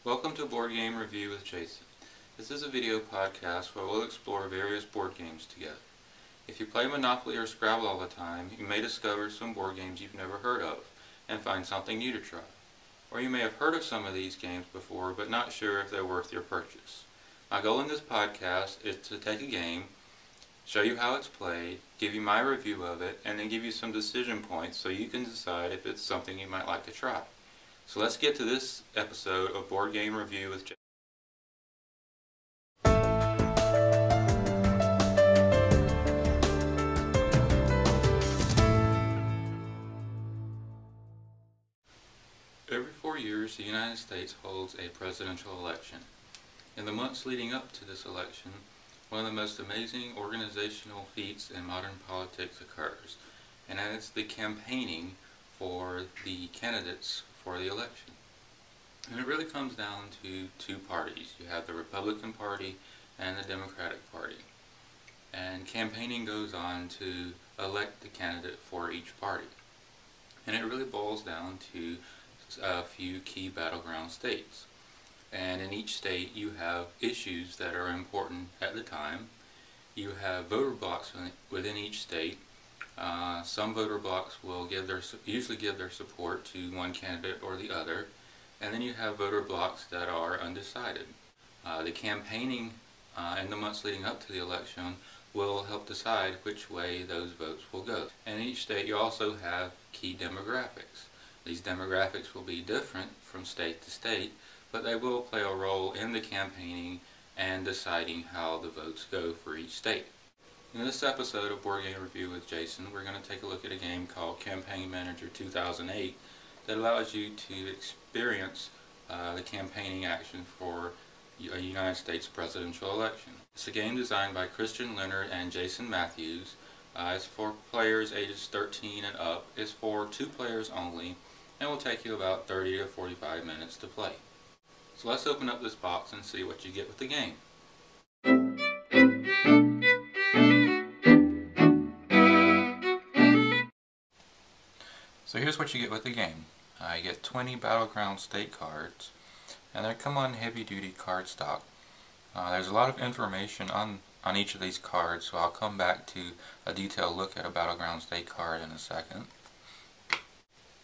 Welcome to Board Game Review with Jason. This is a video podcast where we'll explore various board games together. If you play Monopoly or Scrabble all the time, you may discover some board games you've never heard of and find something new to try. Or you may have heard of some of these games before but not sure if they're worth your purchase. My goal in this podcast is to take a game, show you how it's played, give you my review of it, and then give you some decision points so you can decide if it's something you might like to try. So let's get to this episode of Board Game Review with Jason. Every 4 years, the United States holds a presidential election. In the months leading up to this election, one of the most amazing organizational feats in modern politics occurs, and that is the campaigning for the candidates for the election. And it really comes down to two parties. You have the Republican Party and the Democratic Party. And campaigning goes on to elect the candidate for each party. And it really boils down to a few key battleground states. And in each state you have issues that are important at the time. You have voter blocks within each state. Some voter blocks will usually give their support to one candidate or the other, and then you have voter blocks that are undecided. The campaigning in the months leading up to the election will help decide which way those votes will go. And in each state you also have key demographics. These demographics will be different from state to state, but they will play a role in the campaigning and deciding how the votes go for each state. In this episode of Board Game Review with Jason, we're going to take a look at a game called Campaign Manager 2008 that allows you to experience the campaigning action for a United States presidential election. It's a game designed by Christian Leonard and Jason Matthews. It's for players ages 13 and up. It's for 2 players only, and will take you about 30 to 45 minutes to play. So let's open up this box and see what you get with the game. So here's what you get with the game. You get 20 battleground state cards, and they come on heavy-duty cardstock. There's a lot of information on each of these cards, so I'll come back to a detailed look at a battleground state card in a second.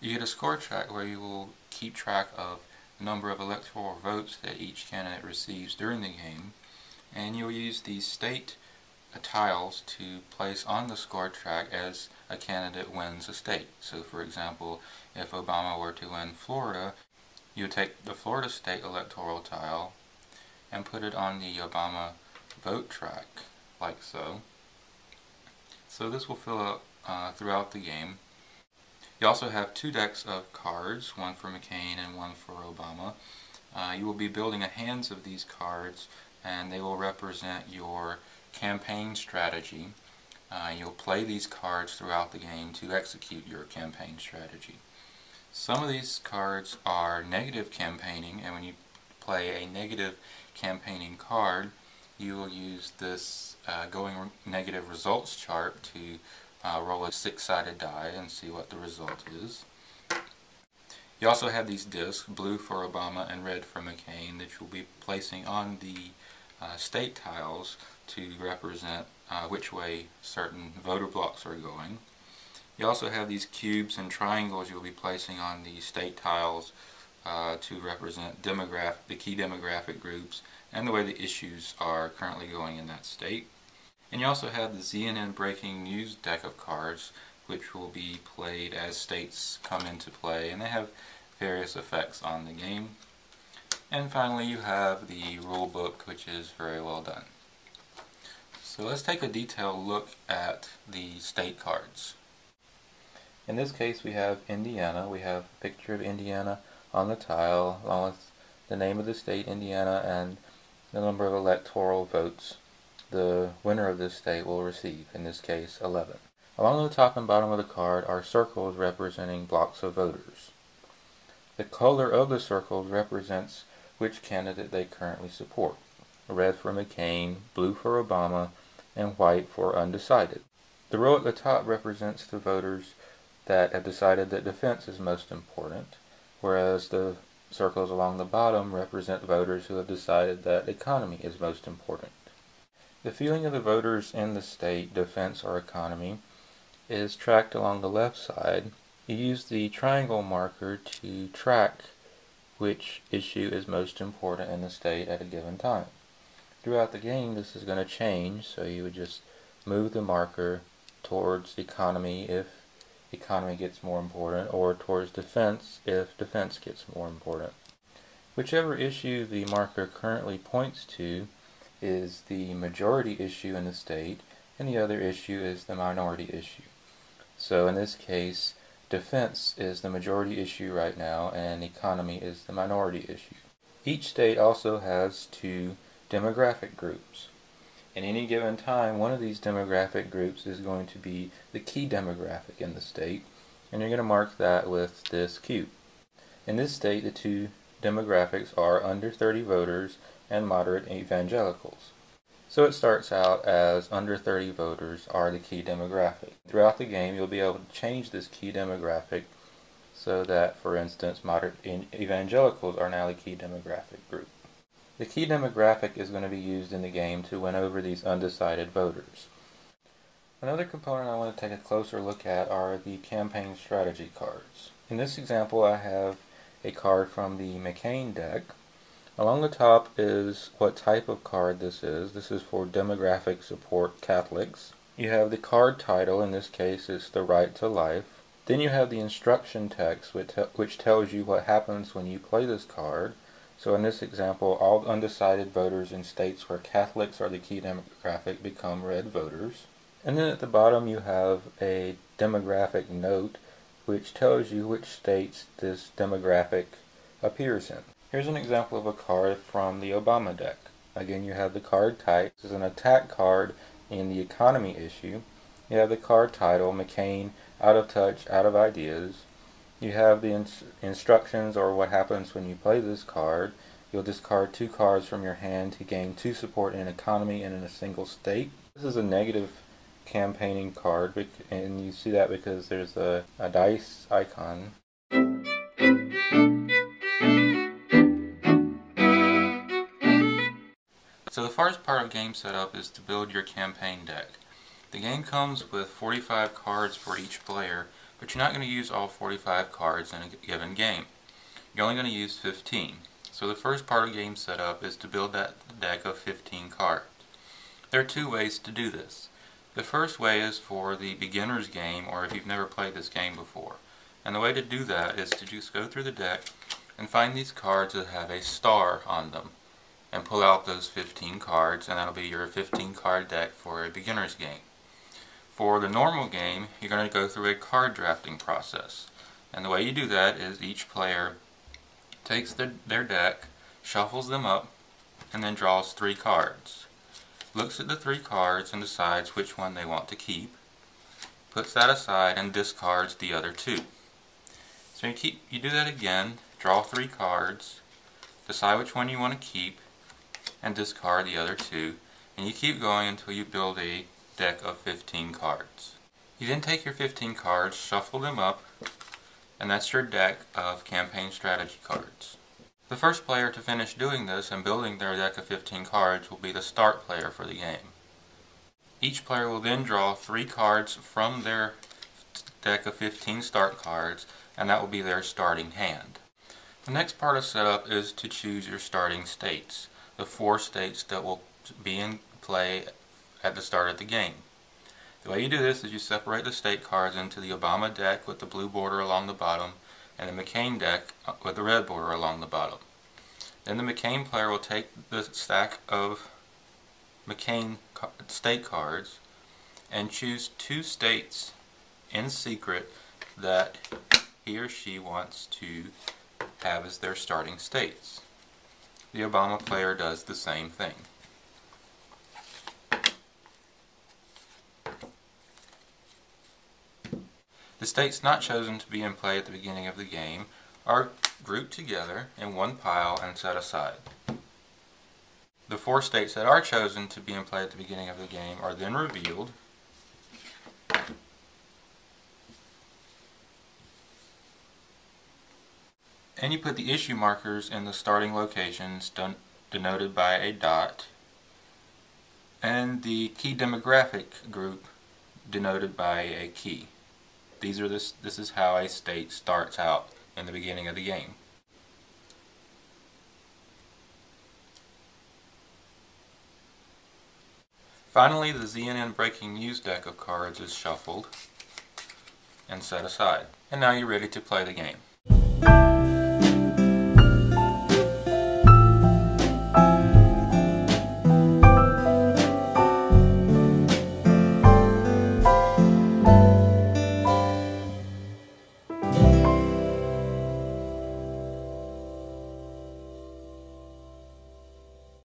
You get a score track where you will keep track of the number of electoral votes that each candidate receives during the game, and you'll use these state tiles to place on the score track as a candidate wins a state. So for example, if Obama were to win Florida, you would take the Florida state electoral tile and put it on the Obama vote track, like so. So this will fill up throughout the game. You also have 2 decks of cards, one for McCain and one for Obama. You will be building a hands of these cards, and they will represent your campaign strategy. You'll play these cards throughout the game to execute your campaign strategy. Some of these cards are negative campaigning, and when you play a negative campaigning card, you will use this going negative results chart to roll a 6-sided die and see what the result is. You also have these discs, blue for Obama and red for McCain, that you'll be placing on the state tiles to represent which way certain voter blocks are going. You also have these cubes and triangles you'll be placing on the state tiles to represent the key demographic groups and the way the issues are currently going in that state. And you also have the CNN Breaking News deck of cards, which will be played as states come into play, and they have various effects on the game. And finally you have the rule book, which is very well done. So let's take a detailed look at the state cards. In this case we have Indiana. We have a picture of Indiana on the tile, along with the name of the state, Indiana, and the number of electoral votes the winner of this state will receive, in this case 11. Along the top and bottom of the card are circles representing blocks of voters. The color of the circles represents which candidate they currently support. Red for McCain, blue for Obama, and white for undecided. The row at the top represents the voters that have decided that defense is most important, whereas the circles along the bottom represent voters who have decided that economy is most important. The feeling of the voters in the state, defense, or economy is tracked along the left side. You use the triangle marker to track which issue is most important in the state at a given time. Throughout the game, this is going to change, so you would just move the marker towards economy if economy gets more important, or towards defense if defense gets more important. Whichever issue the marker currently points to is the majority issue in the state, and the other issue is the minority issue. So in this case, defense is the majority issue right now, and economy is the minority issue. Each state also has two demographic groups. In any given time, one of these demographic groups is going to be the key demographic in the state, and you're going to mark that with this cube. In this state, the two demographics are under 30 voters and moderate evangelicals. So it starts out as under 30 voters are the key demographic. Throughout the game, you'll be able to change this key demographic so that, for instance, moderate evangelicals are now the key demographic group. The key demographic is going to be used in the game to win over these undecided voters. Another component I want to take a closer look at are the campaign strategy cards. In this example, I have a card from the McCain deck. Along the top is what type of card this is. This is for demographic support Catholics. You have the card title, in this case it's The Right to Life. Then you have the instruction text which tells you what happens when you play this card. So in this example, all undecided voters in states where Catholics are the key demographic become red voters. And then at the bottom you have a demographic note which tells you which states this demographic appears in. Here's an example of a card from the Obama deck. Again, you have the card type. This is an attack card in the economy issue. You have the card title, McCain, out of touch, out of ideas. You have the instructions, or what happens when you play this card. You'll discard 2 cards from your hand to gain 2 support in economy and in a single state. This is a negative campaigning card, and you see that because there's a dice icon. So the first part of game setup is to build your campaign deck. The game comes with 45 cards for each player, but you're not going to use all 45 cards in a given game. You're only going to use 15. So the first part of game setup is to build that deck of 15 cards. There are 2 ways to do this. The first way is for the beginner's game, or if you've never played this game before. And the way to do that is to just go through the deck and find these cards that have a star on them, and pull out those 15 cards, and that'll be your 15 card deck for a beginner's game. For the normal game, you're going to go through a card drafting process. And the way you do that is each player takes their deck, shuffles them up, and then draws 3 cards. Looks at the 3 cards and decides which one they want to keep, puts that aside, and discards the other 2. So you do that again, draw 3 cards, decide which one you want to keep, and discard the other 2, and you keep going until you build a deck of 15 cards. You then take your 15 cards, shuffle them up, and that's your deck of campaign strategy cards. The first player to finish doing this and building their deck of 15 cards will be the start player for the game. Each player will then draw 3 cards from their deck of 15 start cards, and that will be their starting hand. The next part of setup is to choose your starting states, the 4 states that will be in play at the start of the game. The way you do this is you separate the state cards into the Obama deck with the blue border along the bottom, and the McCain deck with the red border along the bottom. Then the McCain player will take the stack of McCain state cards and choose 2 states in secret that he or she wants to have as their starting states. The Obama player does the same thing. The states not chosen to be in play at the beginning of the game are grouped together in one pile and set aside. The 4 states that are chosen to be in play at the beginning of the game are then revealed, And you put the issue markers in the starting locations denoted by a dot, and the key demographic group denoted by a key. This is how a state starts out in the beginning of the game. Finally, the ZNN Breaking News deck of cards is shuffled and set aside. And now you're ready to play the game.